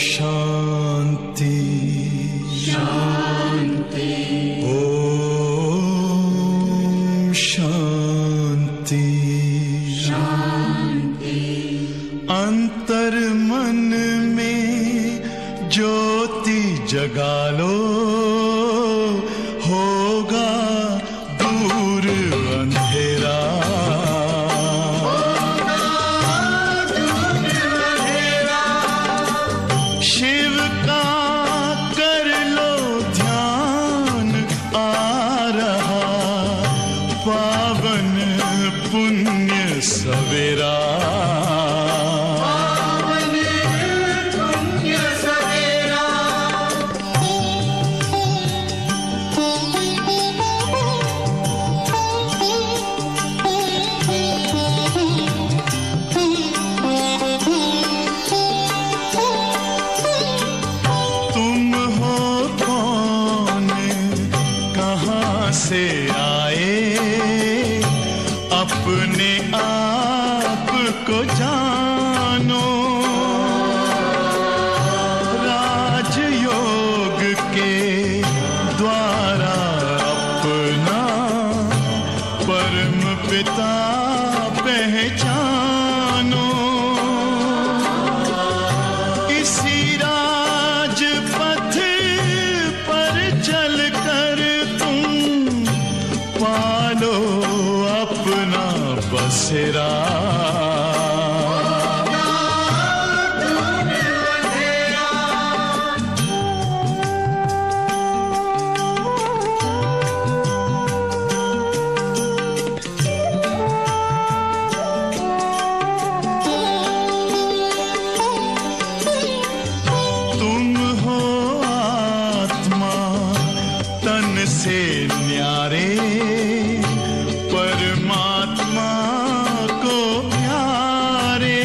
शांति शांति। ओम शांति शांति। अंतर मन में ज्योति जगा लो, होगा दूर अंधेरा। शिव का कर लो ध्यान, आ रहा पावन पुण्य सवेरा। से आए अपने आप को जानो, राजयोग के द्वारा अपना परम पिता पहचानो। इसी राजपथ पर चलकर पालो अपना बसेरा। तुम हो आत्मा तन से न्यारे, परमात्मा को प्यारे।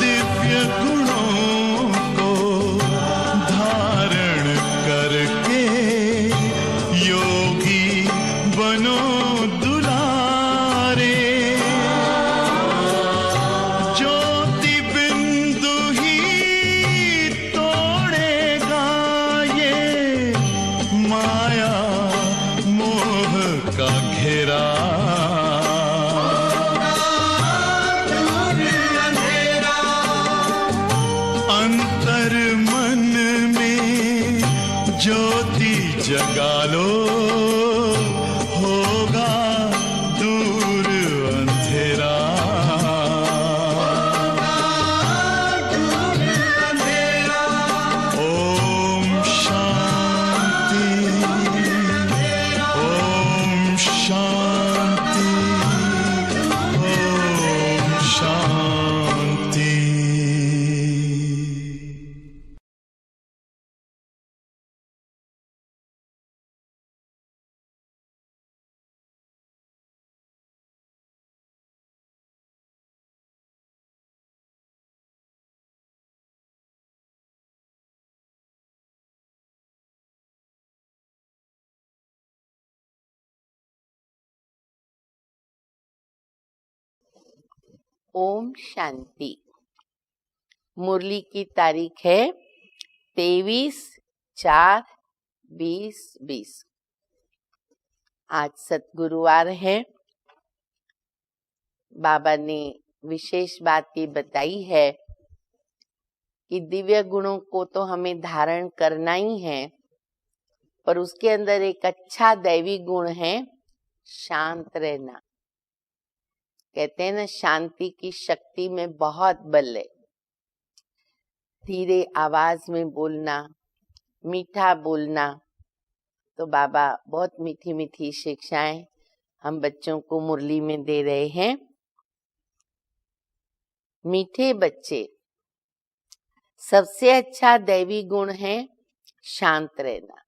दिव्य गुणों को धारण करके योगी बनो दुलारे। ज्योति बिंदु ही तोड़ेगा ये माया मोह का घेरा। अंतर मन में ज्योति जगा लो, होगा दूर अंधेरा। ओम शांति ओम शांति ओम शांति। ओम शांति। मुरली की तारीख है 23/4/2020। आज सतगुरुवार है। बाबा ने विशेष बात ये बताई है कि दिव्य गुणों को तो हमें धारण करना ही है, पर उसके अंदर एक अच्छा दैवी गुण है शांत रहना। कहते हैं ना, शांति की शक्ति में बहुत बल है। धीरे आवाज में बोलना, मीठा बोलना। तो बाबा बहुत मीठी मीठी शिक्षाएं हम बच्चों को मुरली में दे रहे हैं। मीठे बच्चे, सबसे अच्छा दैवी गुण है शांत रहना,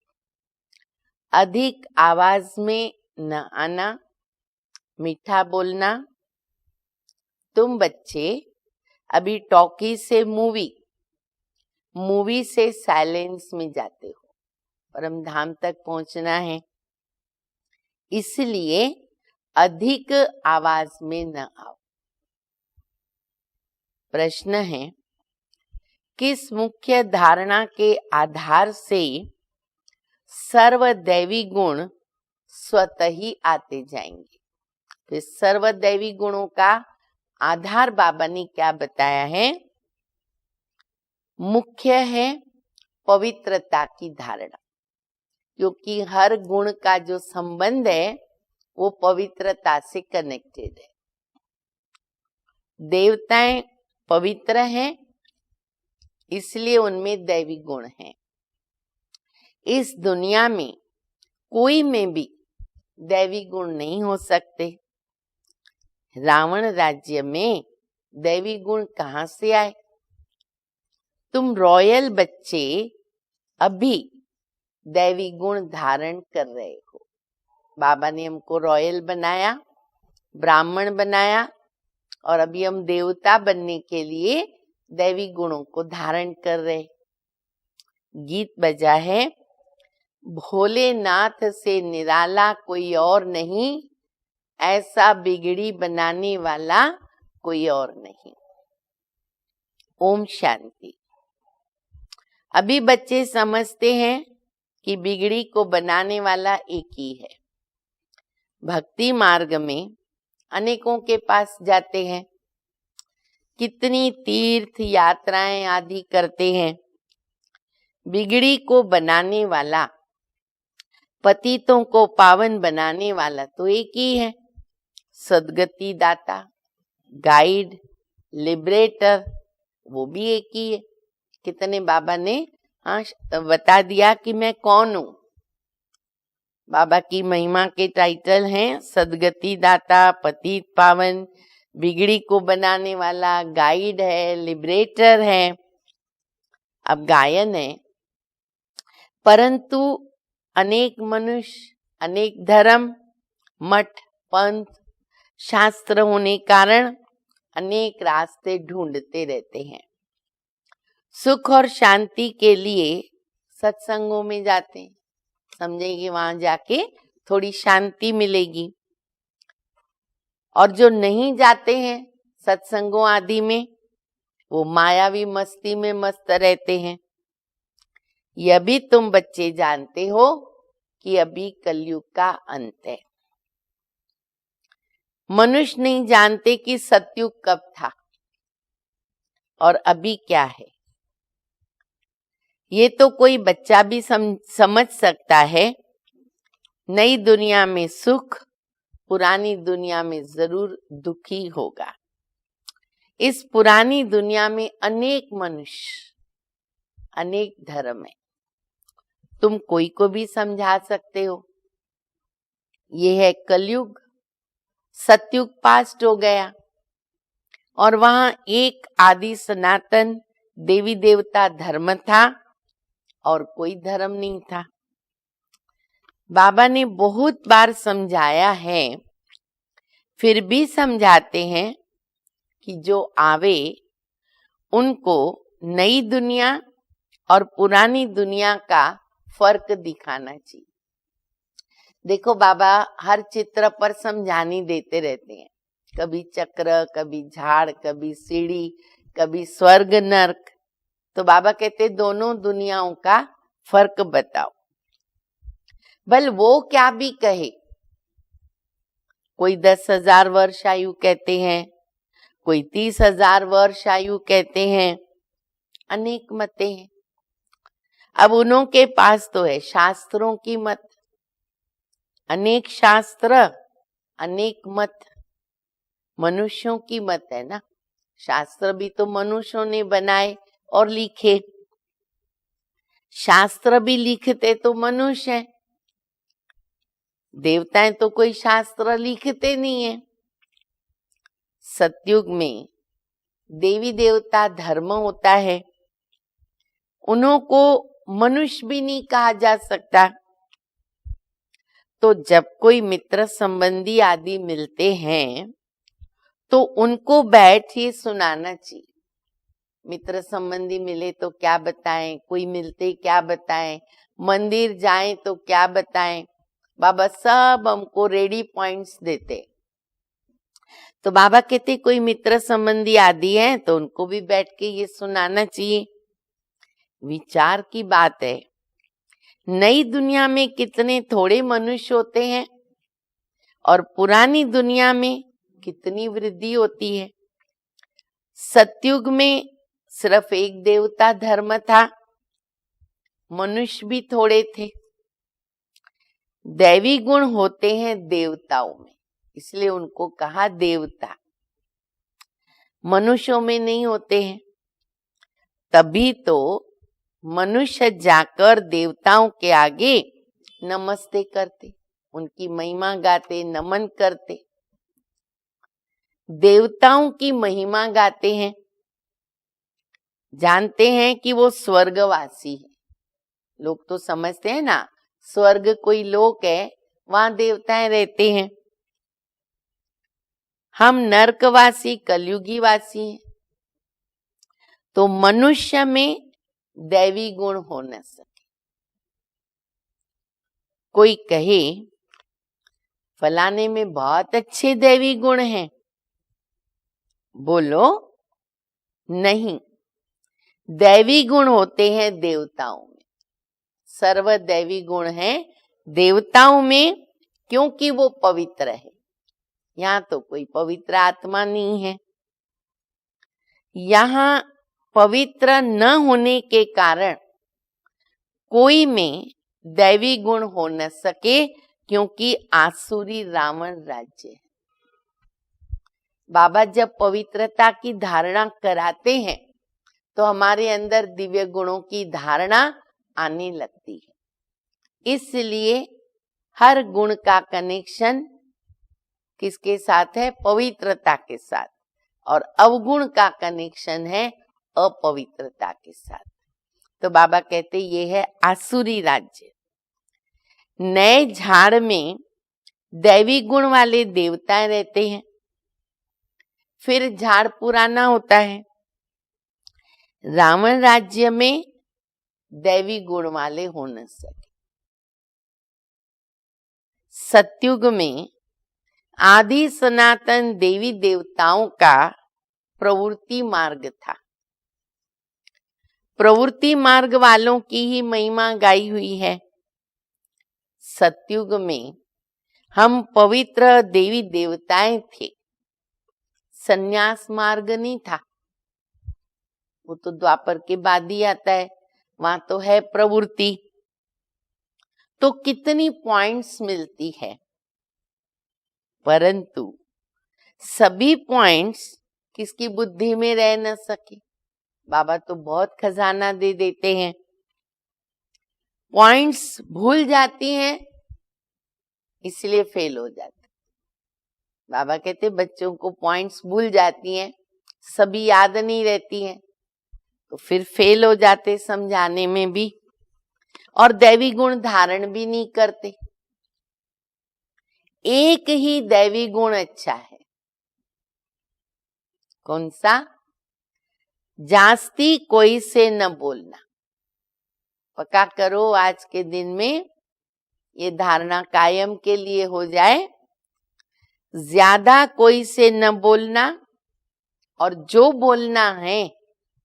अधिक आवाज में न आना, मीठा बोलना। तुम बच्चे अभी टॉकी से मूवी से साइलेंस में जाते हो, परम धाम तक पहुंचना है, इसलिए अधिक आवाज में न आओ। प्रश्न है, किस मुख्य धारणा के आधार से सर्वदैवी गुण स्वतः ही आते जाएंगे। तो सर्वदैवी गुणों का आधार बाबा ने क्या बताया है? मुख्य है पवित्रता की धारणा, क्योंकि हर गुण का जो संबंध है वो पवित्रता से कनेक्टेड है। देवताएं पवित्र हैं, इसलिए उनमें दैवी गुण हैं। इस दुनिया में कोई में भी दैवी गुण नहीं हो सकते। रावण राज्य में दैवी गुण कहाँ से आए? तुम रॉयल बच्चे अभी दैवी गुण धारण कर रहे हो। बाबा ने हमको रॉयल बनाया, ब्राह्मण बनाया, और अभी हम देवता बनने के लिए दैवी गुणों को धारण कर रहे। गीत बजा है, भोलेनाथ से निराला कोई और नहीं, ऐसा बिगड़ी बनाने वाला कोई और नहीं। ओम शांति। अभी बच्चे समझते हैं कि बिगड़ी को बनाने वाला एक ही है। भक्ति मार्ग में अनेकों के पास जाते हैं, कितनी तीर्थ यात्राएं आदि करते हैं। बिगड़ी को बनाने वाला, पतितों को पावन बनाने वाला तो एक ही है। सद्गति दाता, गाइड, लिबरेटर, वो भी एक ही है। कितने बाबा ने बता दिया कि मैं कौन हूँ। बाबा की महिमा के टाइटल हैं सद्गति दाता, पतित पावन, बिगड़ी को बनाने वाला, गाइड है, लिबरेटर है। अब गायन है, परंतु अनेक मनुष्य, अनेक धर्म, मठ, पंथ, शास्त्र होने कारण अनेक रास्ते ढूंढते रहते हैं। सुख और शांति के लिए सत्संगों में जाते हैं, समझेंगे वहां जाके थोड़ी शांति मिलेगी। और जो नहीं जाते हैं सत्संगों आदि में, वो मायावी मस्ती में मस्त रहते हैं। यह भी तुम बच्चे जानते हो कि अभी कलयुग का अंत है। मनुष्य नहीं जानते कि सतयुग कब था और अभी क्या है। ये तो कोई बच्चा भी समझ सकता है। नई दुनिया में सुख, पुरानी दुनिया में जरूर दुखी होगा। इस पुरानी दुनिया में अनेक मनुष्य, अनेक धर्म है। तुम कोई को भी समझा सकते हो। ये है कलयुग। सतयुग पास्ट हो गया और वहां एक आदि सनातन देवी देवता धर्म था और कोई धर्म नहीं था। बाबा ने बहुत बार समझाया है, फिर भी समझाते हैं कि जो आवे उनको नई दुनिया और पुरानी दुनिया का फर्क दिखाना चाहिए। देखो बाबा हर चित्र पर समझानी देते रहते हैं, कभी चक्र, कभी झाड़, कभी सीढ़ी, कभी स्वर्ग नर्क। तो बाबा कहते दोनों दुनियाओं का फर्क बताओ। भल वो क्या भी कहे, कोई 10,000 वर्ष आयु कहते हैं, कोई 30,000 वर्ष आयु कहते हैं, अनेक मतें हैं। अब उन्हों के पास तो है शास्त्रों की मत, अनेक शास्त्र, अनेक मत। मनुष्यों की मत है ना, शास्त्र भी तो मनुष्यों ने बनाए और लिखे। शास्त्र भी लिखते तो मनुष्य हैं, देवताएं तो कोई शास्त्र लिखते नहीं है। सतयुग में देवी देवता धर्म होता है, उन्हों को मनुष्य भी नहीं कहा जा सकता। तो जब कोई मित्र संबंधी आदि मिलते हैं तो उनको बैठ ये सुनाना चाहिए। मित्र संबंधी मिले तो क्या बताएं, कोई मिलते क्या बताएं, मंदिर जाएं तो क्या बताएं। बाबा सब हमको रेडी पॉइंट्स देते। तो बाबा कहते कोई मित्र संबंधी आदि हैं तो उनको भी बैठ के ये सुनाना चाहिए। विचार की बात है। नई दुनिया में कितने थोड़े मनुष्य होते हैं और पुरानी दुनिया में कितनी वृद्धि होती है। सतयुग में सिर्फ एक देवता धर्म था, मनुष्य भी थोड़े थे। दैवी गुण होते हैं देवताओं में, इसलिए उनको कहा देवता, मनुष्यों में नहीं होते हैं। तभी तो मनुष्य जाकर देवताओं के आगे नमस्ते करते, उनकी महिमा गाते, नमन करते। देवताओं की महिमा गाते हैं, जानते हैं कि वो स्वर्गवासी है। लोग तो समझते हैं ना, स्वर्ग कोई लोक है, वहां देवताएं रहते हैं। हम नरकवासी कलयुगी वासी हैं। तो मनुष्य में दैवी गुण हो न सके। कोई कहे फलाने में बहुत अच्छे दैवी गुण हैं, बोलो नहीं, दैवी गुण होते हैं देवताओं में। सर्व दैवी गुण है देवताओं में, क्योंकि वो पवित्र है। यहाँ तो कोई पवित्र आत्मा नहीं है। यहाँ पवित्र न होने के कारण कोई में दैवी गुण हो न सके, क्योंकि आसुरी रावण राज्य है। बाबा जब पवित्रता की धारणा कराते हैं तो हमारे अंदर दिव्य गुणों की धारणा आने लगती है। इसलिए हर गुण का कनेक्शन किसके साथ है? पवित्रता के साथ। और अवगुण का कनेक्शन है अपवित्रता के साथ। तो बाबा कहते ये है आसुरी राज्य। नए झाड़ में दैवी गुण वाले देवताएं रहते हैं, फिर झाड़ पुराना होता है। रावण राज्य में दैवी गुण वाले हो न सके। सतयुग में आदि सनातन देवी देवताओं का प्रवृत्ति मार्ग था। प्रवृत्ति मार्ग वालों की ही महिमा गाई हुई है। सतयुग में हम पवित्र देवी देवताएं थे, संन्यास मार्ग नहीं था। वो तो द्वापर के बाद ही आता है, वहां तो है प्रवृत्ति। तो कितनी पॉइंट्स मिलती है, परंतु सभी पॉइंट्स किसकी बुद्धि में रह न सके। बाबा तो बहुत खजाना दे देते हैं, पॉइंट्स भूल जाती हैं, इसलिए फेल हो जाते। बाबा कहते बच्चों को पॉइंट्स भूल जाती हैं, सभी याद नहीं रहती हैं, तो फिर फेल हो जाते समझाने में भी, और दैवी गुण धारण भी नहीं करते। एक ही दैवी गुण अच्छा है, कौन सा? जास्ती कोई से न बोलना। पक्का करो आज के दिन में ये धारणा कायम के लिए हो जाए। ज्यादा कोई से न बोलना, और जो बोलना है,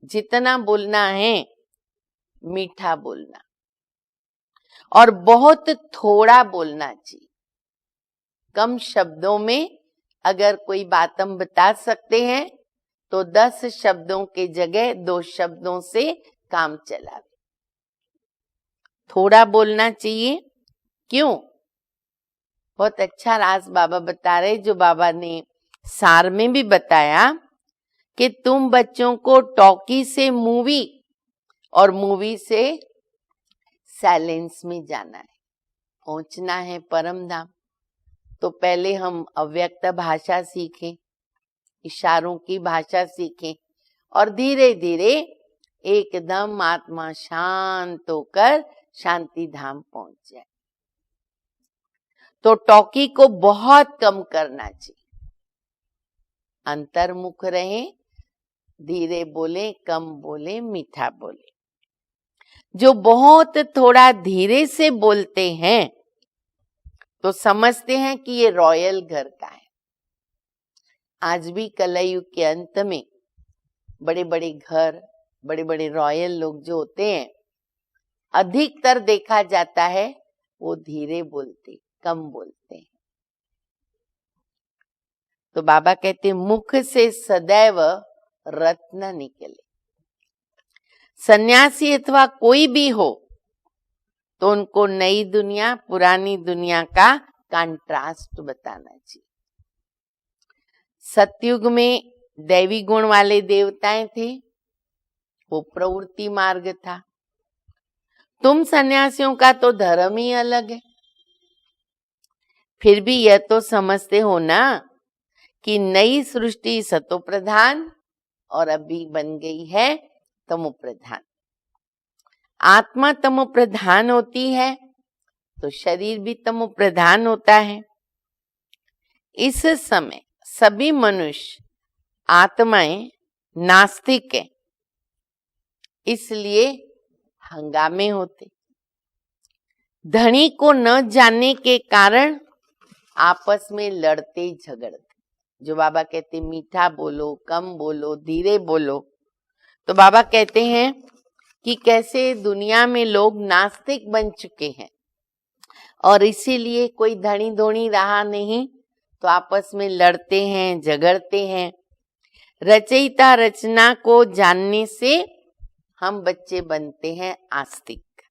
जितना बोलना है, मीठा बोलना, और बहुत थोड़ा बोलना चाहिए। कम शब्दों में अगर कोई बात हम बता सकते हैं तो 10 शब्दों के जगह 2 शब्दों से काम चलावे। थोड़ा बोलना चाहिए। क्यों? बहुत अच्छा राज बाबा बता रहे, जो बाबा ने सार में भी बताया कि तुम बच्चों को टॉकी से मूवी और मूवी से साइलेंस में जाना है, पहुंचना है परम धाम। तो पहले हम अव्यक्त भाषा सीखें, इशारों की भाषा सीखें, और धीरे धीरे एकदम आत्मा शांत होकर शांति धाम पहुंच जाए। तो टॉकी को बहुत कम करना चाहिए, अंतर्मुख रहे, धीरे बोले, कम बोले, मीठा बोले। जो बहुत थोड़ा धीरे से बोलते हैं तो समझते हैं कि ये रॉयल घर का है। आज भी कलयुग के अंत में बड़े बड़े घर, बड़े बड़े रॉयल लोग जो होते हैं, अधिकतर देखा जाता है वो धीरे बोलते, कम बोलते हैं। तो बाबा कहते मुख से सदैव रत्न निकले। सन्यासी अथवा कोई भी हो तो उनको नई दुनिया पुरानी दुनिया का कंट्रास्ट बताना चाहिए। सतयुग में दैवी गुण वाले देवताएं थे, वो प्रवृत्ति मार्ग था। तुम सन्यासियों का तो धर्म ही अलग है। फिर भी यह तो समझते हो ना कि नई सृष्टि सतो प्रधान और अभी बन गई है तमो प्रधान। आत्मा तमो प्रधान होती है तो शरीर भी तमो प्रधान होता है। इस समय सभी मनुष्य आत्माएं नास्तिक है, इसलिए हंगामे होते। धनी को न जानने के कारण आपस में लड़ते झगड़ते। जो बाबा कहते मीठा बोलो, कम बोलो, धीरे बोलो। तो बाबा कहते हैं कि कैसे दुनिया में लोग नास्तिक बन चुके हैं और इसीलिए कोई धनी धोनी रहा नहीं तो आपस में लड़ते हैं, झगड़ते हैं। रचयिता रचना को जानने से हम बच्चे बनते हैं आस्तिक।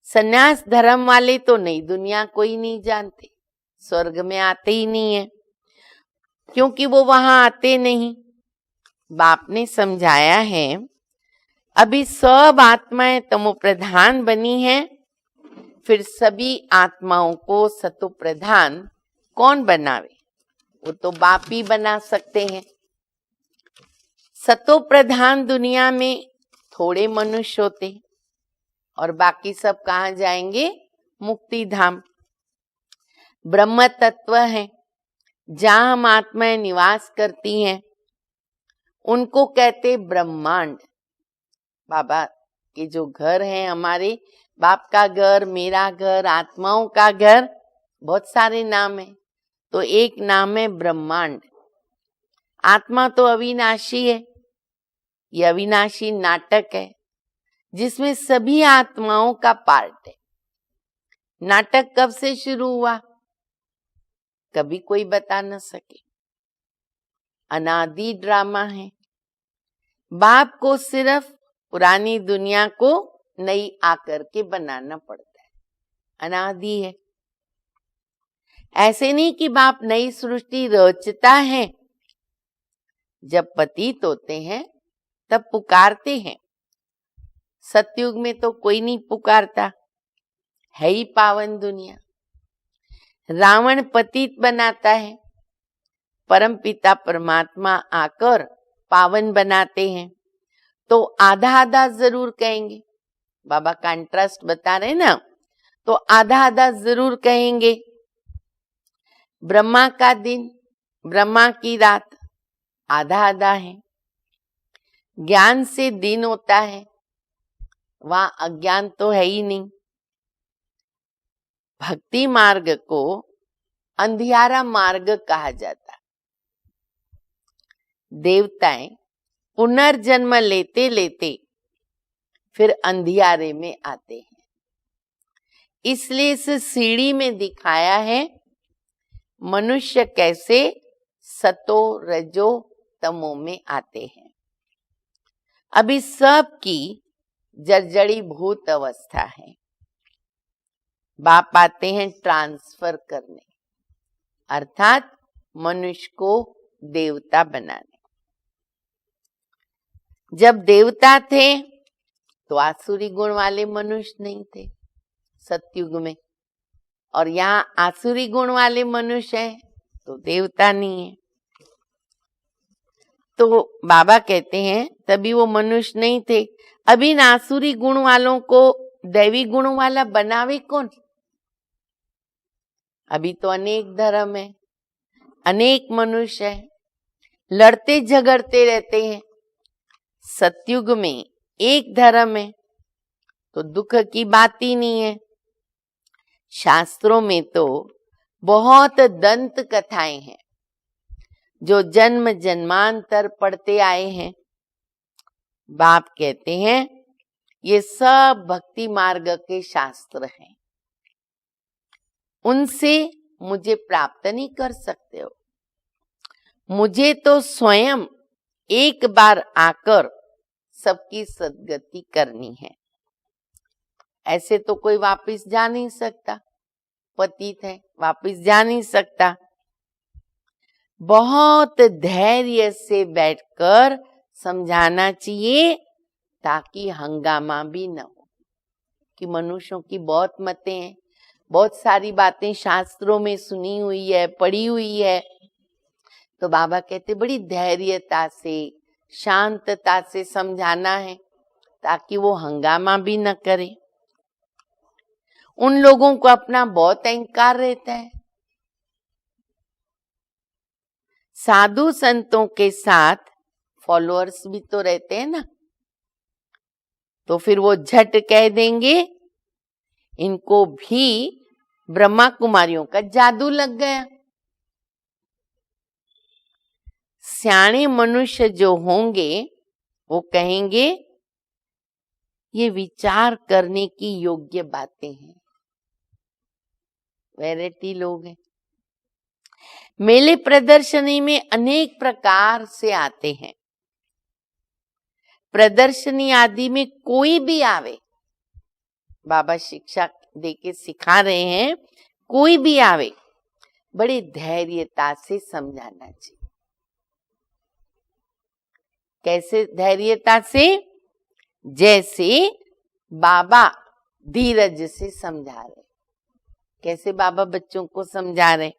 सन्यास धर्म वाले तो नई दुनिया कोई नहीं जानते, स्वर्ग में आते ही नहीं है, क्योंकि वो वहां आते नहीं। बाप ने समझाया है अभी सब आत्माएं तमो प्रधान बनी हैं, फिर सभी आत्माओं को सतो प्रधान कौन बनावे? वो तो बाप ही बना सकते हैं। सतो प्रधान दुनिया में थोड़े मनुष्य होते और बाकी सब कहाँ जाएंगे? मुक्ति धाम। ब्रह्म तत्व है जहां हम आत्माएं निवास करती हैं, उनको कहते ब्रह्मांड। बाबा के जो घर हैं, हमारे बाप का घर, मेरा घर, आत्माओं का घर, बहुत सारे नाम है, तो एक नाम है ब्रह्मांड। आत्मा तो अविनाशी है, ये अविनाशी नाटक है जिसमें सभी आत्माओं का पार्ट है। नाटक कब से शुरू हुआ कभी कोई बता न सके, अनादि ड्रामा है। बाप को सिर्फ पुरानी दुनिया को नई आकर के बनाना पड़ता है, अनादि है। ऐसे नहीं कि बाप नई सृष्टि रचता है, जब पतित होते हैं तब पुकारते हैं। सतयुग में तो कोई नहीं पुकारता, है ही पावन दुनिया। रावण पतित बनाता है, परम पिता परमात्मा आकर पावन बनाते हैं। तो आधा आधा जरूर कहेंगे, बाबा कंट्रास्ट बता रहे ना, तो आधा आधा जरूर कहेंगे। ब्रह्मा का दिन, ब्रह्मा की रात आधा आधा है। ज्ञान से दिन होता है, वहां अज्ञान तो है ही नहीं। भक्ति मार्ग को अंधियारा मार्ग कहा जाता है। देवताएं पुनर्जन्म लेते लेते फिर अंधियारे में आते हैं, इसलिए इस सीढ़ी में दिखाया है मनुष्य कैसे सतो रजो तमो में आते हैं। अभी सब की जर्जड़ी भूत अवस्था है। बाप आते हैं ट्रांसफर करने, अर्थात मनुष्य को देवता बनाने। जब देवता थे तो आसुरी गुण वाले मनुष्य नहीं थे सतयुग में, और यहाँ आसुरी गुण वाले मनुष्य हैं तो देवता नहीं है। तो बाबा कहते हैं तभी वो मनुष्य नहीं थे। अभी इन आसुरी गुण वालों को दैवी गुण वाला बनावे कौन? अभी तो अनेक धर्म है, अनेक मनुष्य है, लड़ते झगड़ते रहते हैं। सतयुग में एक धर्म है तो दुख की बात ही नहीं है। शास्त्रों में तो बहुत दंत कथाएं हैं जो जन्म जन्मांतर पढ़ते आए हैं। बाप कहते हैं ये सब भक्ति मार्ग के शास्त्र हैं, उनसे मुझे प्राप्त नहीं कर सकते हो। मुझे तो स्वयं एक बार आकर सबकी सद्गति करनी है। ऐसे तो कोई वापस जा नहीं सकता, पतित है वापस जा नहीं सकता। बहुत धैर्य से बैठकर समझाना चाहिए ताकि हंगामा भी न हो। कि मनुष्यों की बहुत मतें हैं, बहुत सारी बातें शास्त्रों में सुनी हुई है, पढ़ी हुई है, तो बाबा कहते बड़ी धैर्यता से शांतता से समझाना है ताकि वो हंगामा भी न करे। उन लोगों को अपना बहुत अहंकार रहता है। साधु संतों के साथ फॉलोअर्स भी तो रहते हैं ना, तो फिर वो झट कह देंगे इनको भी ब्रह्मा कुमारियों का जादू लग गया। सियाणे मनुष्य जो होंगे वो कहेंगे ये विचार करने की योग्य बातें हैं। वैरायटी लोग हैं। मेले प्रदर्शनी में अनेक प्रकार से आते हैं। प्रदर्शनी आदि में कोई भी आवे, बाबा शिक्षा देके सिखा रहे हैं, कोई भी आवे बड़े धैर्यता से समझाना चाहिए। कैसे धैर्यता से? जैसे बाबा धीरज से समझा रहे। कैसे बाबा बच्चों को समझा रहे?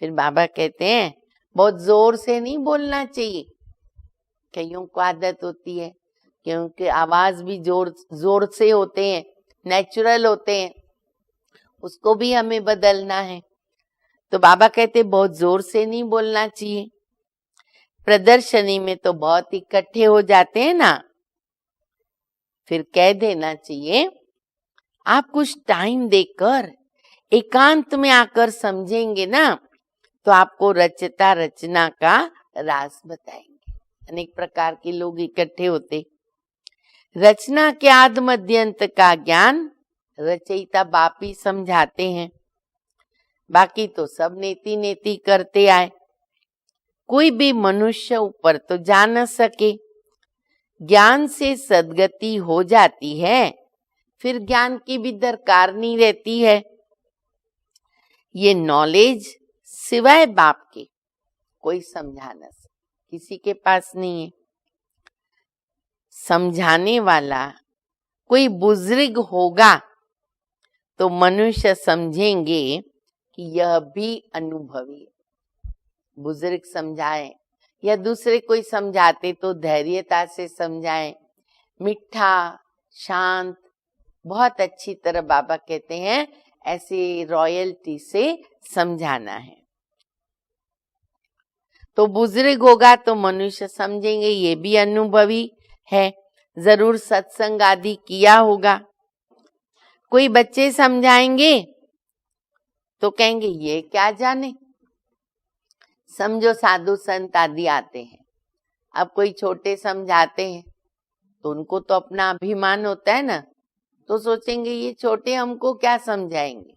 फिर बाबा कहते हैं बहुत जोर से नहीं बोलना चाहिए। कईयों को आदत होती है क्योंकि आवाज भी जोर से होते हैं, नेचुरल होते हैं, उसको भी हमें बदलना है। तो बाबा कहते बहुत जोर से नहीं बोलना चाहिए। प्रदर्शनी में तो बहुत इकट्ठे हो जाते हैं ना, फिर कह देना चाहिए आप कुछ टाइम देकर एकांत में आकर समझेंगे ना तो आपको रचता रचना का राज बताएंगे। अनेक प्रकार के लोग इकट्ठे होते। रचना के आद मध्यंत का ज्ञान रचयिता बाप ही समझाते हैं, बाकी तो सब नेति नेति करते आए। कोई भी मनुष्य ऊपर तो जा न सके। ज्ञान से सद्गति हो जाती है, फिर ज्ञान की भी दरकार नहीं रहती है। ये नॉलेज सिवाय बाप के कोई समझा न सके, किसी के पास नहीं है। समझाने वाला कोई बुजुर्ग होगा तो मनुष्य समझेंगे कि यह भी अनुभवी है। बुजुर्ग समझाए या दूसरे कोई समझाते तो धैर्यता से समझाएं, मीठा शांत, बहुत अच्छी तरह बाबा कहते हैं ऐसे रॉयल्टी से समझाना है। तो बुजुर्ग होगा तो मनुष्य समझेंगे ये भी अनुभवी है, जरूर सत्संग आदि किया होगा। कोई बच्चे समझाएंगे तो कहेंगे ये क्या जाने। समझो साधु संत आदि आते हैं, अब कोई छोटे समझाते हैं तो उनको तो अपना अभिमान होता है ना, तो सोचेंगे ये छोटे हमको क्या समझाएंगे।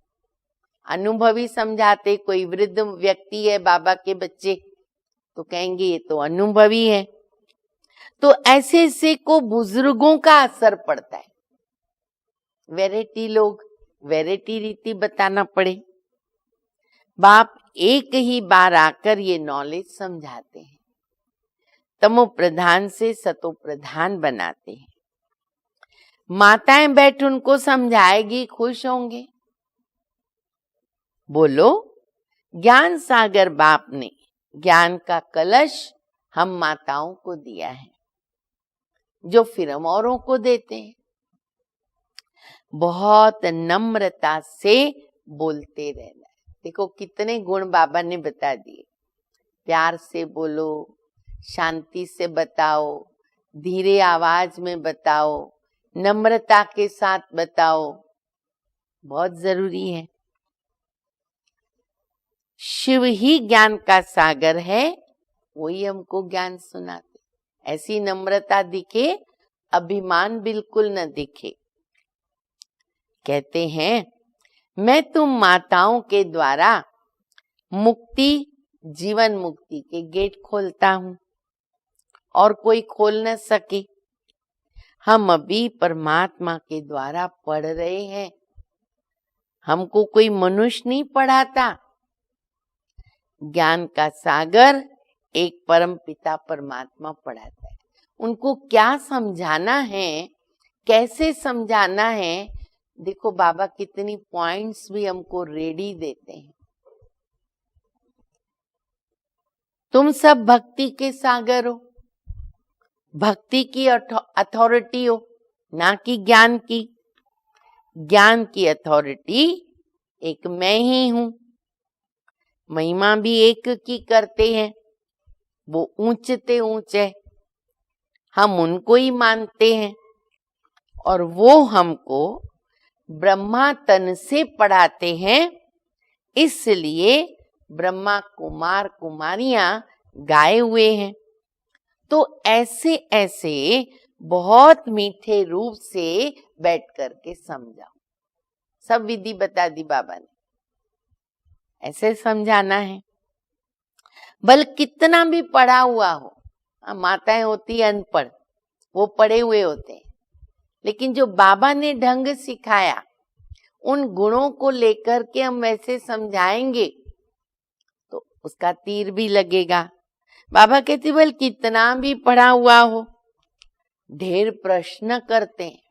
अनुभवी समझाते, कोई वृद्ध व्यक्ति है बाबा के बच्चे, तो कहेंगे ये तो अनुभवी है। तो ऐसे ऐसे को बुजुर्गों का असर पड़ता है। वैरायटी लोग वैरायटी रीति बताना पड़े। बाप एक ही बार आकर ये नॉलेज समझाते हैं, तमो प्रधान से सतो प्रधान बनाते हैं। माताएं बैठ उनको समझाएगी, खुश होंगे। बोलो, ज्ञान सागर बाप ने ज्ञान का कलश हम माताओं को दिया है, जो फिर हम औरों को देते हैं। बहुत नम्रता से बोलते रहना है। देखो कितने गुण बाबा ने बता दिए। प्यार से बोलो, शांति से बताओ, धीरे आवाज में बताओ, नम्रता के साथ बताओ, बहुत जरूरी है। शिव ही ज्ञान का सागर है, वही हमको ज्ञान सुनाते। ऐसी नम्रता दिखे, अभिमान बिल्कुल न दिखे। कहते हैं, मैं तुम माताओं के द्वारा मुक्ति, जीवन मुक्ति के गेट खोलता हूं और कोई खोल न सके। हम अभी परमात्मा के द्वारा पढ़ रहे हैं, हमको कोई मनुष्य नहीं पढ़ाता। ज्ञान का सागर एक परम पिता परमात्मा पढ़ाता है। उनको क्या समझाना है, कैसे समझाना है, देखो बाबा कितनी पॉइंट्स भी हमको रेडी देते हैं। तुम सब भक्ति के सागर हो, भक्ति की अथॉरिटी हो, ना कि ज्ञान की। ज्ञान की अथॉरिटी एक मैं ही हूं। महिमा भी एक की करते हैं, वो ऊंचते ऊंचे, हम उनको ही मानते हैं और वो हमको ब्रह्मा तन से पढ़ाते हैं। इसलिए ब्रह्मा कुमार कुमारियां गाए हुए हैं। तो ऐसे ऐसे बहुत मीठे रूप से बैठ करके समझाओ। सब विधि बता दी बाबा ने, ऐसे समझाना है। बल कितना भी पढ़ा हुआ हो, माताएं होती अनपढ़, वो पढ़े हुए होते हैं, लेकिन जो बाबा ने ढंग सिखाया, उन गुणों को लेकर के हम वैसे समझाएंगे तो उसका तीर भी लगेगा। बाबा कहते बल कितना भी पढ़ा हुआ हो, ढेर प्रश्न करते हैं।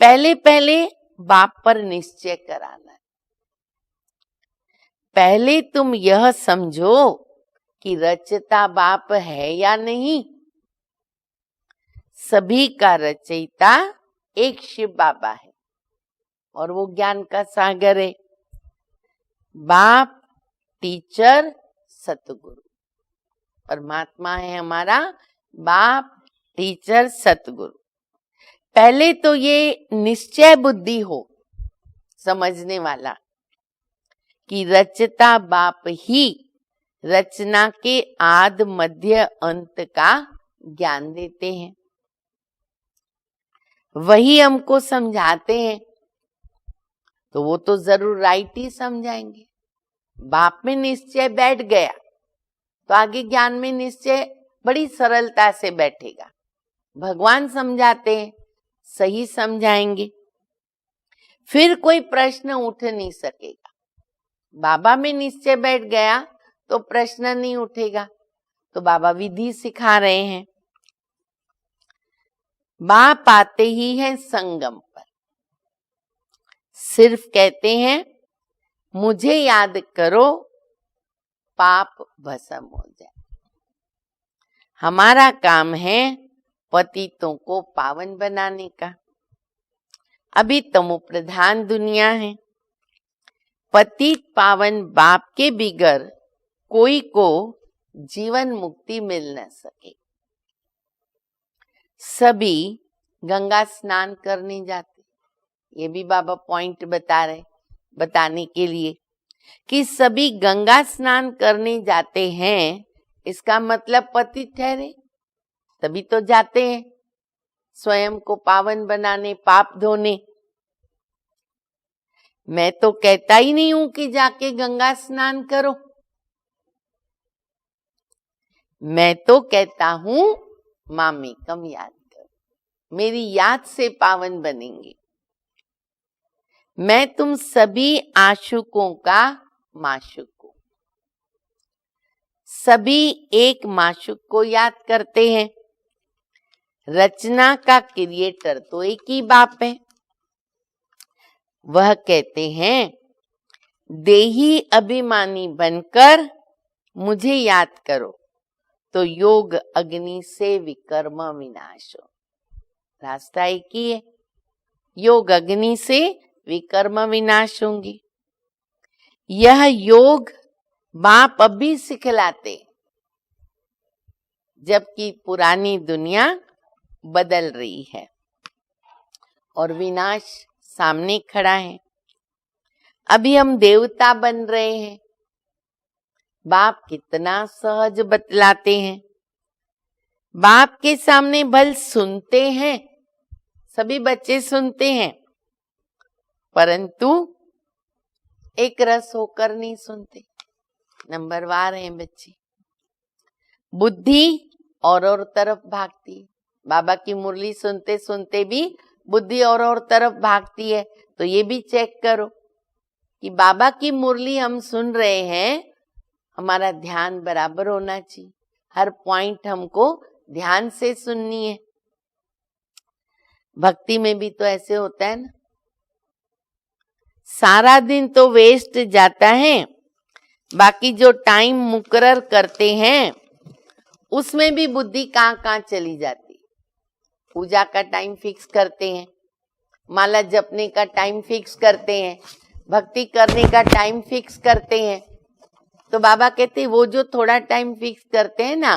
पहले पहले बाप पर निश्चय कराना है। पहले तुम यह समझो कि रचता बाप है या नहीं। सभी का रचयिता एक शिव बाबा है और वो ज्ञान का सागर है। बाप, टीचर, सतगुरु, परमात्मा है हमारा बाप, टीचर, सतगुरु। पहले तो ये निश्चय बुद्धि हो समझने वाला कि रचता बाप ही रचना के आद मध्य अंत का ज्ञान देते हैं, वही हमको समझाते हैं। तो वो तो जरूर राइट ही समझाएंगे। बाप में निश्चय बैठ गया तो आगे ज्ञान में निश्चय बड़ी सरलता से बैठेगा। भगवान समझाते हैं, सही समझाएंगे, फिर कोई प्रश्न उठ नहीं सकेगा। बाबा में निश्चय बैठ गया तो प्रश्न नहीं उठेगा। तो बाबा विधि सिखा रहे हैं। बाप आते ही है संगम पर, सिर्फ कहते हैं मुझे याद करो, पाप भस्म हो जाए। हमारा काम है पतितों को पावन बनाने का। अभी तमो प्रधान दुनिया है। पतित पावन बाप के बिगर कोई को जीवन मुक्ति मिल न सके। सभी गंगा स्नान करने जाते, ये भी बाबा पॉइंट बता रहे, बताने के लिए कि सभी गंगा स्नान करने जाते हैं। इसका मतलब पतित ठहरे तभी तो जाते हैं, स्वयं को पावन बनाने, पाप धोने। मैं तो कहता ही नहीं हूं कि जाके गंगा स्नान करो। मैं तो कहता हूं मामेकम याद करो, मेरी याद से पावन बनेंगे। मैं तुम सभी आशुकों का माशुक हूं। सभी एक माशुक को याद करते हैं। रचना का क्रिएटर तो एक ही बाप है। वह कहते हैं देही अभिमानी बनकर मुझे याद करो तो योग अग्नि से विकर्म विनाश हो। रास्ता एक ही है, योग अग्नि से विकर्म विनाश होंगी। यह योग बाप अभी सिखलाते, जबकि पुरानी दुनिया बदल रही है और विनाश सामने खड़ा है। अभी हम देवता बन रहे हैं। बाप कितना सहज बतलाते हैं। बाप के सामने भल सुनते हैं, सभी बच्चे सुनते हैं, परंतु एक रस होकर नहीं सुनते। नंबरवार हैं बच्चे। बुद्धि और तरफ भागती है। बाबा की मुरली सुनते सुनते भी बुद्धि और तरफ भागती है। तो ये भी चेक करो कि बाबा की मुरली हम सुन रहे हैं, हमारा ध्यान बराबर होना चाहिए। हर पॉइंट हमको ध्यान से सुननी है। भक्ति में भी तो ऐसे होता है ना, सारा दिन तो वेस्ट जाता है, बाकी जो टाइम मुकर्रर करते हैं उसमें भी बुद्धि कहाँ चली जाती। पूजा का टाइम फिक्स करते हैं, माला जपने का टाइम फिक्स करते हैं, भक्ति करने का टाइम फिक्स करते हैं। तो बाबा कहते हैं वो जो थोड़ा टाइम फिक्स करते हैं ना,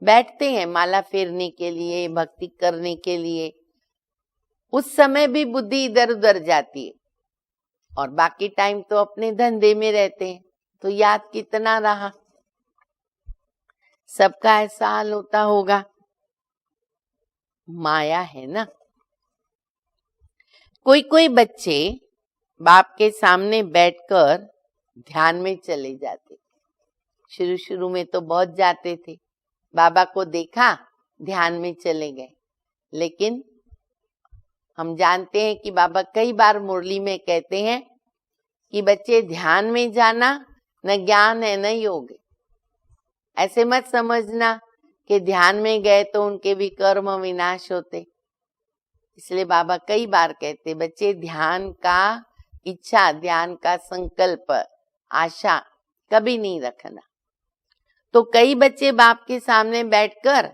बैठते हैं माला फेरने के लिए, भक्ति करने के लिए, उस समय भी बुद्धि इधर उधर जाती है और बाकी टाइम तो अपने धंधे में रहते हैं। तो याद कितना रहा? सबका ऐसा हाल होता होगा। माया है ना। कोई कोई बच्चे बाप के सामने बैठकर ध्यान में चले जाते। शुरू शुरू में तो बहुत जाते थे, बाबा को देखा ध्यान में चले गए। लेकिन हम जानते हैं कि बाबा कई बार मुरली में कहते हैं कि बच्चे ध्यान में जाना न ज्ञान है न योग है। ऐसे मत समझना कि ध्यान में गए तो उनके भी कर्म विनाश होते। इसलिए बाबा कई बार कहते बच्चे ध्यान का इच्छा, ध्यान का संकल्प, आशा कभी नहीं रखना। तो कई बच्चे बाप के सामने बैठकर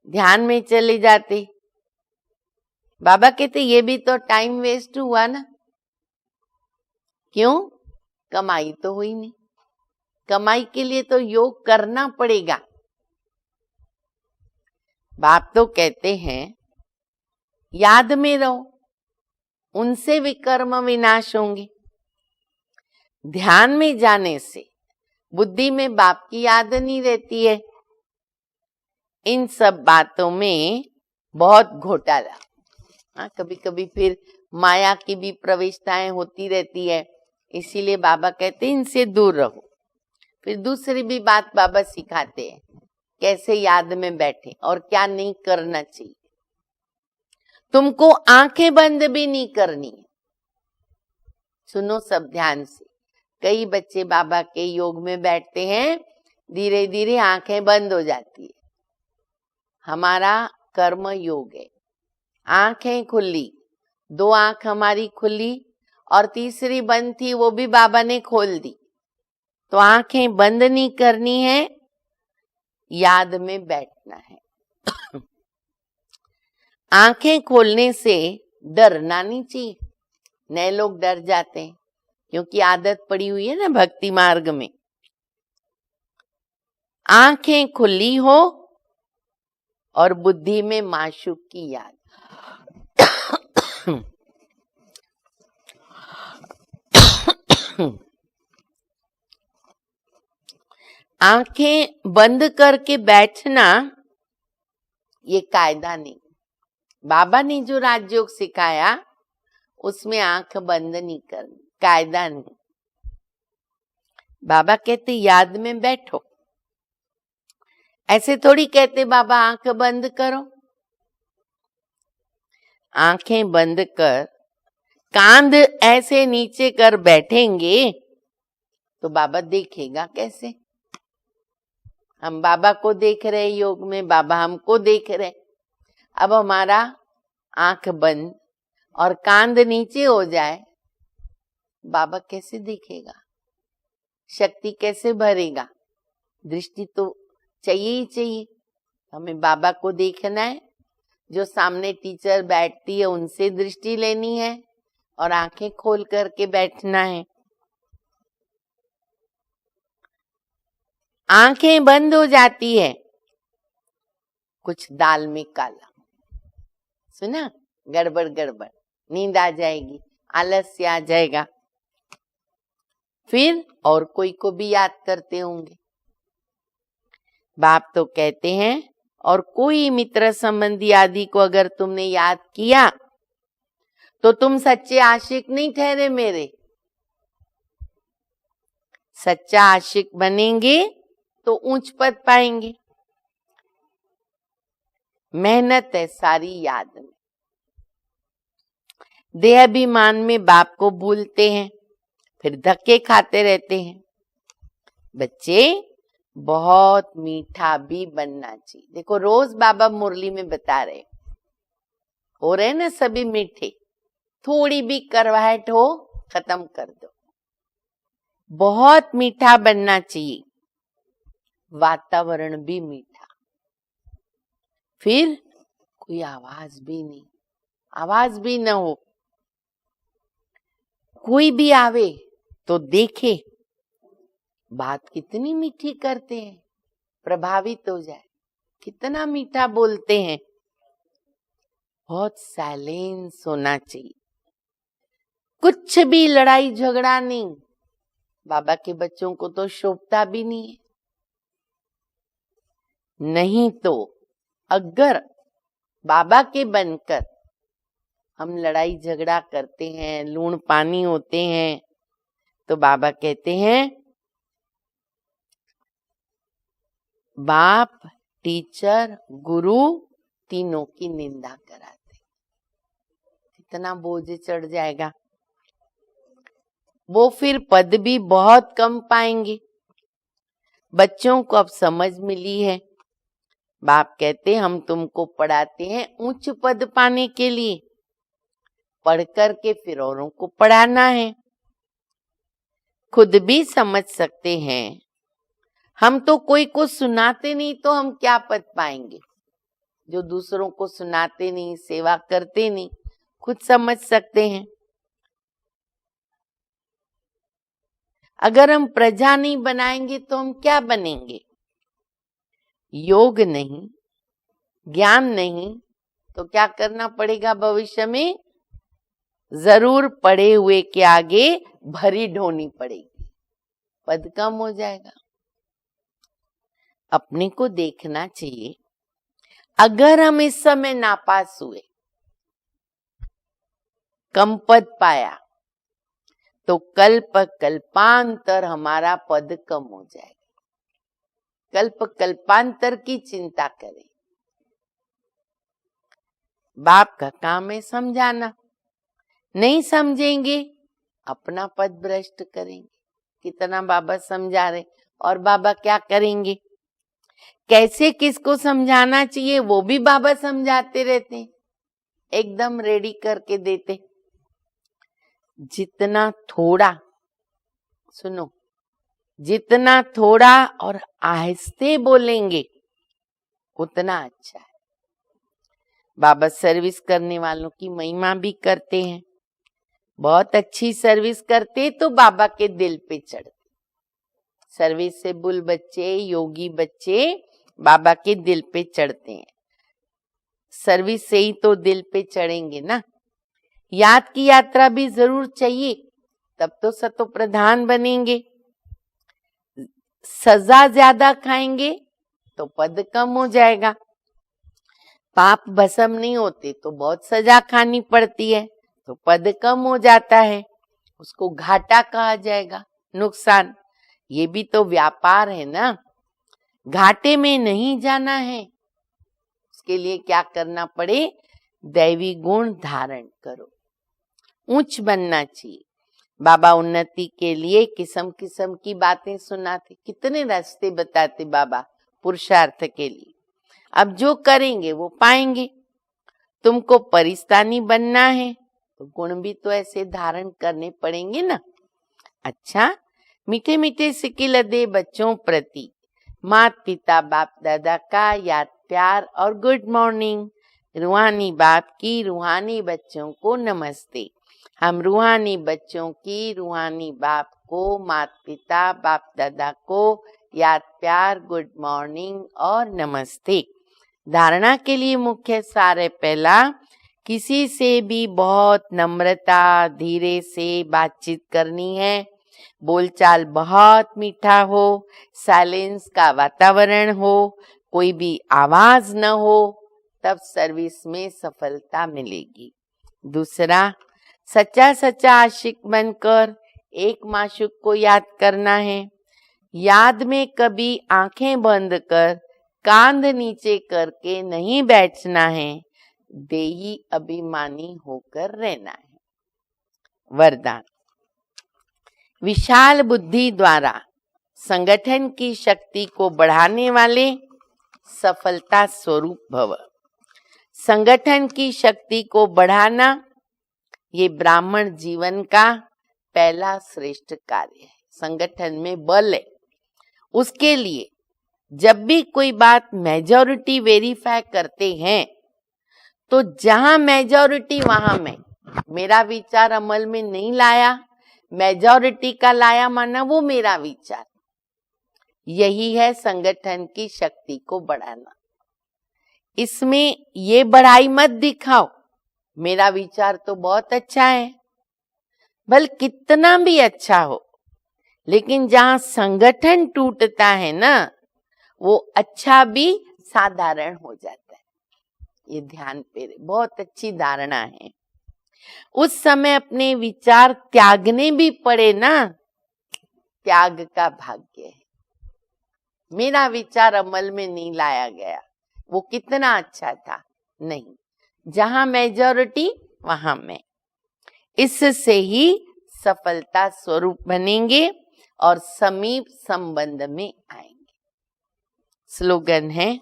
ध्यान में चले जाते। बाबा कहते ये भी तो टाइम वेस्ट हुआ ना। क्यों? कमाई तो हुई नहीं। कमाई के लिए तो योग करना पड़ेगा। बाप तो कहते हैं याद में रहो, उनसे विकर्म विनाश होंगे। ध्यान में जाने से बुद्धि में बाप की याद नहीं रहती है। इन सब बातों में बहुत घोटाला। कभी कभी फिर माया की भी प्रविष्टाएं होती रहती है, इसीलिए बाबा कहते हैं इनसे दूर रहो। फिर दूसरी भी बात बाबा सिखाते हैं, कैसे याद में बैठे और क्या नहीं करना चाहिए। तुमको आंखें बंद भी नहीं करनी है। सुनो सब ध्यान से। कई बच्चे बाबा के योग में बैठते हैं, धीरे धीरे आंखें बंद हो जाती है। हमारा कर्म योग है। आंखें खुली, दो आंख हमारी खुली और तीसरी बंद थी, वो भी बाबा ने खोल दी। तो आंखें बंद नहीं करनी है, याद में बैठना है। आंखें खोलने से डरना नहीं चाहिए। नए लोग डर जाते हैं क्योंकि आदत पड़ी हुई है ना भक्ति मार्ग में। आंखें खुली हो और बुद्धि में माशूक की याद। आंखें बंद करके बैठना ये कायदा नहीं। बाबा ने जो राजयोग सिखाया उसमें आंख बंद नहीं करनी, कायदा नहीं। बाबा कहते याद में बैठो। ऐसे थोड़ी कहते बाबा आंख बंद करो। आंखें बंद कर कांध ऐसे नीचे कर बैठेंगे तो बाबा देखेगा कैसे? हम बाबा को देख रहे योग में, बाबा हमको देख रहे। अब हमारा आंख बंद और कांध नीचे हो जाए, बाबा कैसे देखेगा? शक्ति कैसे भरेगा? दृष्टि तो चाहिए ही चाहिए। हमें बाबा को देखना है, जो सामने टीचर बैठती है उनसे दृष्टि लेनी है और आंखें खोल करके बैठना है। आंखें बंद हो जाती है, कुछ दाल में काला। सुना? गड़बड़ गड़बड़, नींद आ जाएगी, आलस्य आ जाएगा। फिर और कोई को भी याद करते होंगे। बाप तो कहते हैं और कोई मित्र संबंधी आदि को अगर तुमने याद किया तो तुम सच्चे आशिक नहीं ठहरे मेरे। सच्चा आशिक बनेंगे तो ऊंच पद पाएंगे। मेहनत है सारी याद में। देहाभिमान में बाप को भूलते हैं, फिर धक्के खाते रहते हैं। बच्चे बहुत मीठा भी बनना चाहिए। देखो रोज बाबा मुरली में बता रहे हो रहे ना सभी मीठे, थोड़ी भी करवाहट हो खत्म कर दो। बहुत मीठा बनना चाहिए, वातावरण भी मीठा, फिर कोई आवाज भी नहीं, आवाज भी न हो, कोई भी आवे तो देखे बात कितनी मीठी करते हैं, प्रभावित हो जाए, कितना मीठा बोलते हैं। बहुत साइलेंस होना चाहिए, कुछ भी लड़ाई झगड़ा नहीं। बाबा के बच्चों को तो शोभता भी नहीं है। नहीं तो अगर बाबा के बनकर हम लड़ाई झगड़ा करते हैं, लूण पानी होते हैं, तो बाबा कहते हैं बाप, टीचर, गुरु तीनों की निंदा कराते। कितना बोझ चढ़ जाएगा। वो फिर पद भी बहुत कम पाएंगे। बच्चों को अब समझ मिली है। बाप कहते हम तुमको पढ़ाते हैं उच्च पद पाने के लिए, पढ़ कर के फिर औरों को पढ़ाना है। खुद भी समझ सकते हैं। हम तो कोई को सुनाते नहीं तो हम क्या पद पाएंगे। जो दूसरों को सुनाते नहीं, सेवा करते नहीं, खुद समझ सकते हैं। अगर हम प्रजा नहीं बनाएंगे तो हम क्या बनेंगे। योग नहीं, ज्ञान नहीं, तो क्या करना पड़ेगा भविष्य में। जरूर पढ़े हुए के आगे भरी ढोनी पड़ेगी, पद कम हो जाएगा। अपने को देखना चाहिए। अगर हम इस समय नापास हुए, कम पद पाया, तो कल्प कल्पांतर हमारा पद कम हो जाएगा। कल्प कल्पांतर की चिंता करें। बाप का काम है समझाना। नहीं समझेंगे अपना पद भ्रष्ट करेंगे। कितना बाबा समझा रहे और बाबा क्या करेंगे। कैसे किसको समझाना चाहिए वो भी बाबा समझाते रहते हैं, एकदम रेडी करके देते। जितना थोड़ा, सुनो, जितना थोड़ा और आहिस्ते बोलेंगे उतना अच्छा है। बाबा सर्विस करने वालों की महिमा भी करते हैं। बहुत अच्छी सर्विस करते तो बाबा के दिल पे चढ़ते। सर्विसेबल बच्चे, योगी बच्चे बाबा के दिल पे चढ़ते हैं। सर्विस से ही तो दिल पे चढ़ेंगे ना। याद की यात्रा भी जरूर चाहिए, तब तो सतो प्रधान बनेंगे। सजा ज्यादा खाएंगे तो पद कम हो जाएगा। पाप भस्म नहीं होते तो बहुत सजा खानी पड़ती है, तो पद कम हो जाता है। उसको घाटा कहा जाएगा, नुकसान। ये भी तो व्यापार है ना। घाटे में नहीं जाना है। उसके लिए क्या करना पड़े, दैवी गुण धारण करो, ऊंच बनना चाहिए। बाबा उन्नति के लिए किस्म किस्म की बातें सुनाते, कितने रास्ते बताते बाबा पुरुषार्थ के लिए। अब जो करेंगे वो पाएंगे। तुमको परिस्तानी बनना है तो गुण भी तो ऐसे धारण करने पड़ेंगे ना। अच्छा, मीठे मीठे सिकिल दे बच्चों प्रति मात पिता बाप दादा का याद प्यार और गुड मॉर्निंग। रूहानी बाप की रूहानी बच्चों को नमस्ते। हम रूहानी बच्चों की रूहानी बाप को, मात पिता बाप दादा को याद प्यार, गुड मॉर्निंग और नमस्ते। धारणा के लिए मुख्य सार है पहला, किसी से भी बहुत नम्रता धीरे से बातचीत करनी है। बोलचाल बहुत मीठा हो, साइलेंस का वातावरण हो, कोई भी आवाज न हो, तब सर्विस में सफलता मिलेगी। दूसरा, सच्चा सच्चा आशिक बनकर एक माशूक को याद करना है। याद में कभी आंखें बंद कर कांध नीचे करके नहीं बैठना है, देही अभिमानी होकर रहना है। वरदान, विशाल बुद्धि द्वारा संगठन की शक्ति को बढ़ाने वाले सफलता स्वरूप भव। संगठन की शक्ति को बढ़ाना ये ब्राह्मण जीवन का पहला श्रेष्ठ कार्य है। संगठन में बल है, उसके लिए जब भी कोई बात मेजॉरिटी वेरीफाई करते हैं तो जहां मेजॉरिटी वहां मैं, मेरा विचार अमल में नहीं लाया, मेजॉरिटी का लाया माना वो मेरा विचार। यही है संगठन की शक्ति को बढ़ाना। इसमें ये बढ़ाई मत दिखाओ, मेरा विचार तो बहुत अच्छा है, भले कितना भी अच्छा हो, लेकिन जहां संगठन टूटता है ना, वो अच्छा भी साधारण हो जाता है। ये ध्यान पे रहे, बहुत अच्छी धारणा है। उस समय अपने विचार त्यागने भी पड़े ना, त्याग का भाग्य है। मेरा विचार अमल में नहीं लाया गया, वो कितना अच्छा था, नहीं, जहां मेजॉरिटी वहां मैं। इससे ही सफलता स्वरूप बनेंगे और समीप संबंध में आएंगे। स्लोगन है,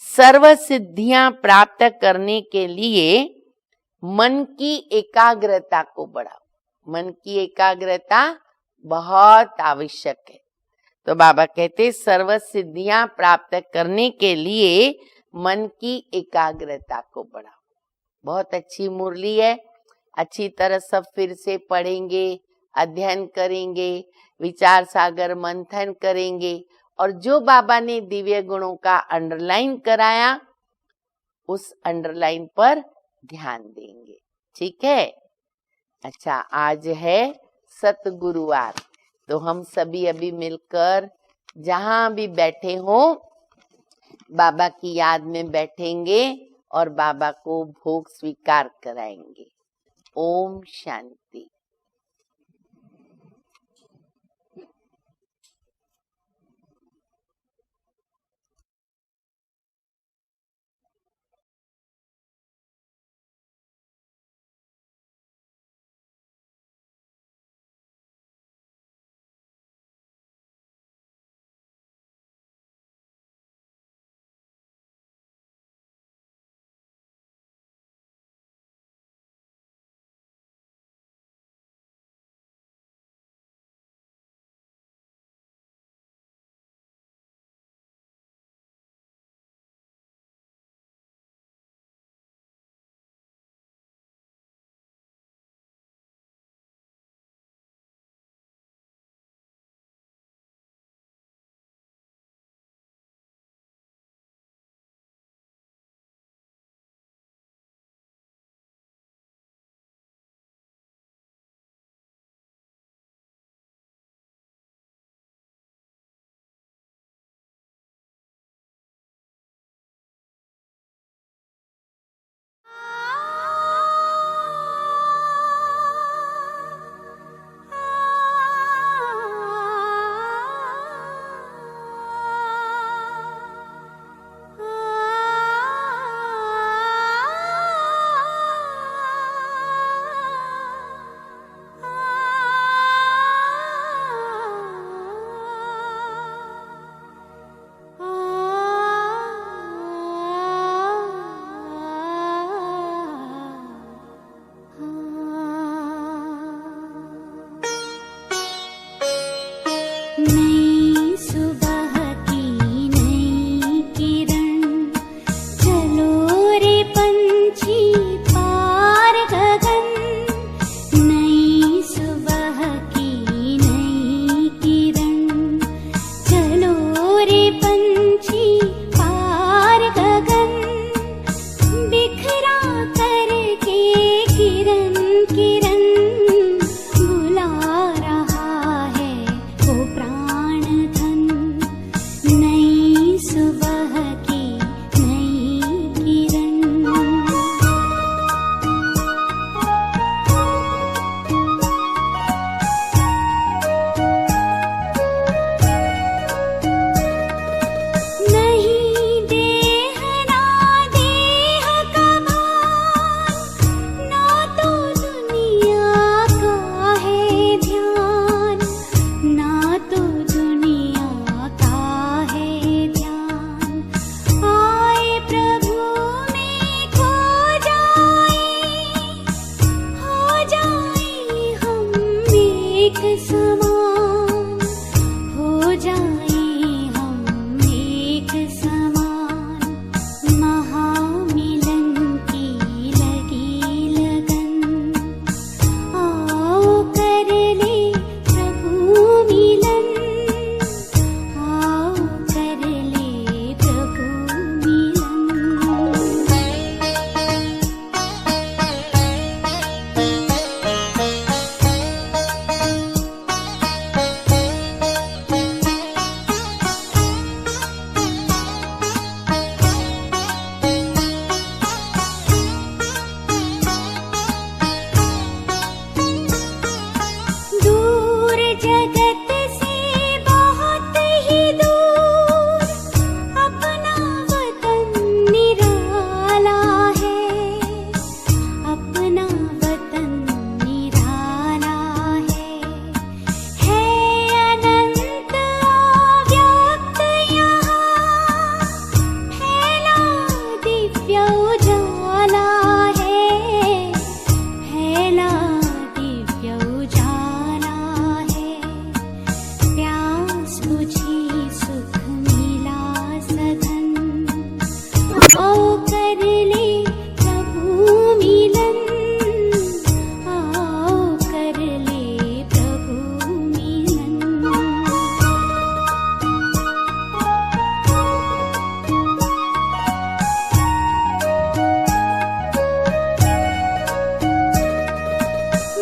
सर्व सिद्धियां प्राप्त करने के लिए मन की एकाग्रता को बढ़ाओ। मन की एकाग्रता बहुत आवश्यक है। तो बाबा कहते सर्व सिद्धियां प्राप्त करने के लिए मन की एकाग्रता को बढ़ाओ। बहुत अच्छी मुरली है, अच्छी तरह सब फिर से पढ़ेंगे, अध्ययन करेंगे, विचार सागर मंथन करेंगे और जो बाबा ने दिव्य गुणों का अंडरलाइन कराया उस अंडरलाइन पर ध्यान देंगे। ठीक है? अच्छा, आज है सतगुरुवार, तो हम सभी अभी मिलकर जहां भी बैठे हो बाबा की याद में बैठेंगे और बाबा को भोग स्वीकार कराएंगे। ओम शांति। दिव्य उजाला है, फैला दिव्य उजाला है। प्यास बुझी सुख मिला सघन, आओ कर ले प्रभु मिलन, आओ कर ले प्रभु मिलन।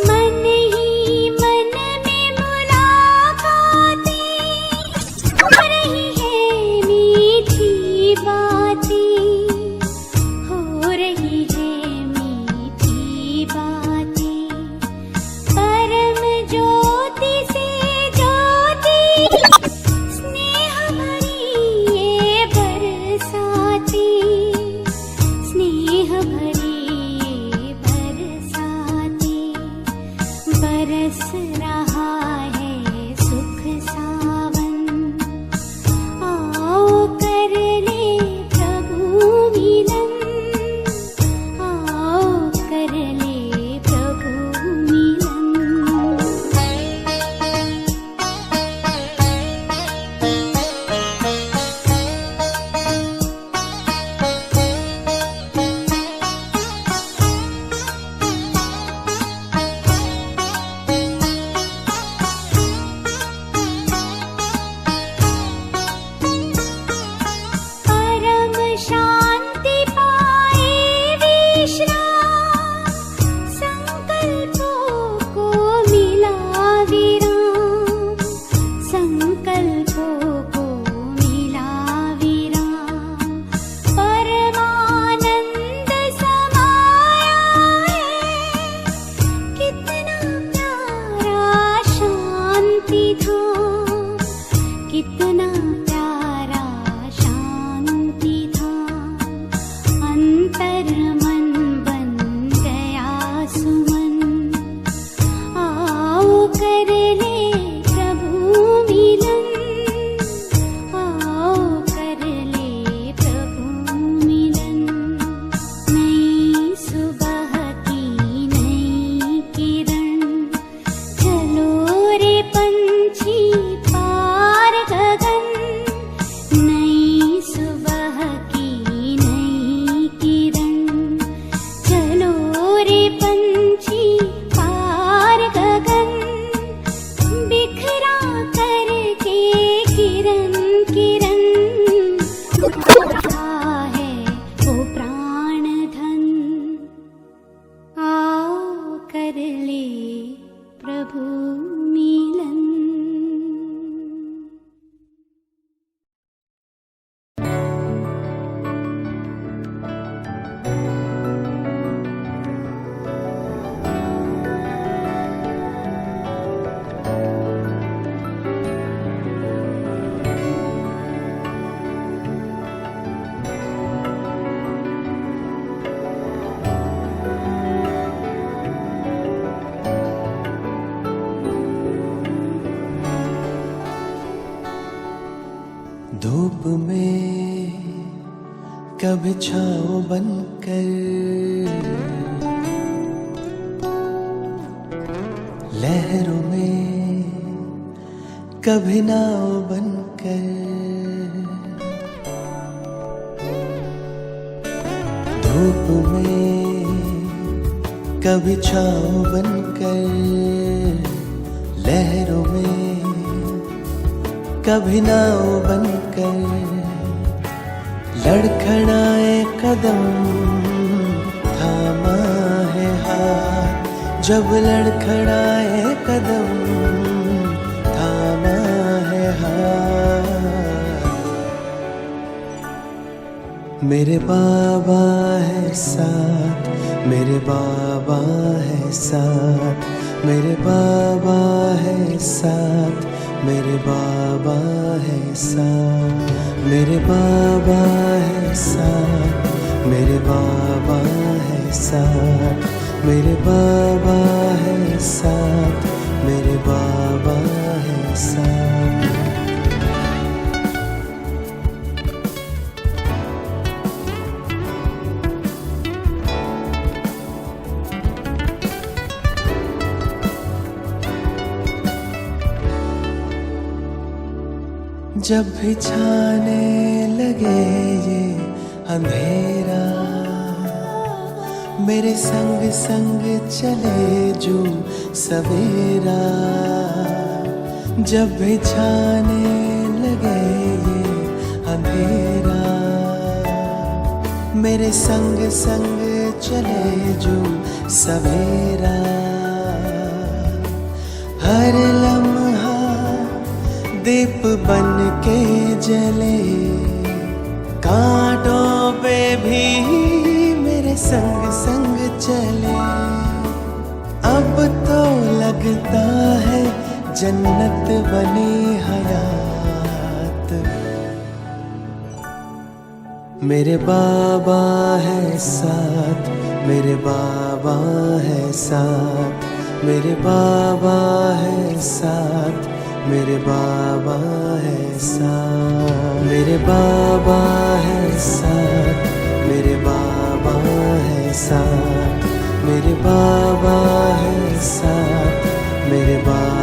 मन ही मन में मुलाकातें हो रही है, मीठी बातें हो रही है, मीठी बातें। परम ज्योति से ज्योति स्नेह भरी ये बरसातें, स्नेह भरी ये बरसातें। बरस रहा है सुख सावन, आओ कर ले प्रभु मिलन, आओ कर ले प्रभु मिलन। परम शांति पाए विश्राम, संकल्पों को मिला विराम, संकल्पों को मिला विराम। परमानंद समाया है, कितना प्यारा शांति धाम, कितना प्यारा शांति धाम। अंतर मन बन गया सुमन, आओ कर ले प्रभु मिलन, आओ कर ले प्रभु मिलन। नई सुबह की नई किरण, चलो रे पंछी पार गगन। नई सुबह की नई किरण, चलो रे पंछी पार गगन। बिखरा करके किरण किरण, रहा है वो प्राण धन, आओ कर ले प्रभु मिलन। धूप में कभी छाँव बनकर, लहरों में कभी नाव बनकर। धूप में कभी छाँव बनकर, लहरों में कभी नाव बनकर। लड़खड़ाए कदम थामा है हाथ, जब लड़खड़ाए कदम थामा है हाथ। मेरे बाबा है साथ, मेरे बाबा है साथ, मेरे बाबा है साथ, मेरे बाबा है साथ, मेरे बाबा है साथ, मेरे बाबा है साथ, मेरे बाबा है साथ, मेरे बाबा है साथ। जब भी छाने लगे ये अंधेरा, मेरे संग संग चले जो सवेरा। जब भी छाने लगे ये अंधेरा, मेरे संग संग चले जो सवेरा। हर लम्हा दीप बन के जले, कांटों पे भी मेरे संग संग चले। अब तो लगता है जन्नत बनी हयात। मेरे बाबा है साथ, मेरे बाबा है साथ, मेरे बाबा है साथ, मेरे बाबा है साथ, मेरे बाबा है साथ, मेरे बाबा है साथ, मेरे बाबा है साथ, मेरे बाबा